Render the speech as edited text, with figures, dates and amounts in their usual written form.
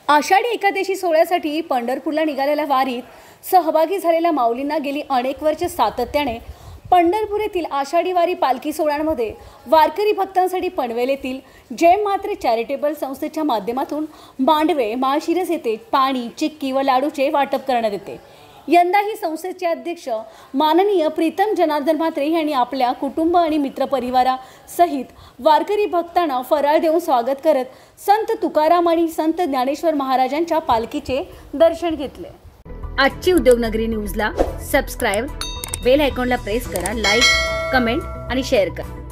आषाढी एकादशी सोहळ्यासाठी पंढरपूरला निघालेल्या वारीत सहभागी झालेल्या माऊलींना गेली अनेक वर्षे सातत्याने पंढरपूर येथील आषाढी वारी पालखी सोहळ्यामध्ये वारकरी भक्तांसाठी पनवेल येथील जय मात्रे चॅरिटेबल संस्थेच्या माध्यमातून मांडवे माळशिरस येथे पाणी, चिक्की व लाडूचे वाटप करण्यात येते। यंदा ही संस्थेचे अध्यक्ष माननीय प्रीतम जनार्दन म्हात्रे यांनी आपल्या कुटुंब आणि मित्रपरिवारासहित वारकरी भक्तांना फराळ देऊन स्वागत करत संत तुकाराम आणि संत ज्ञानेश्वर महाराजांच्या पालखीचे दर्शन घेतले। आजची उद्योगनगरी न्यूजला सबस्क्राइब, बेल आयकॉनला प्रेस करा, लाईक, कमेंट आणि शेअर करा।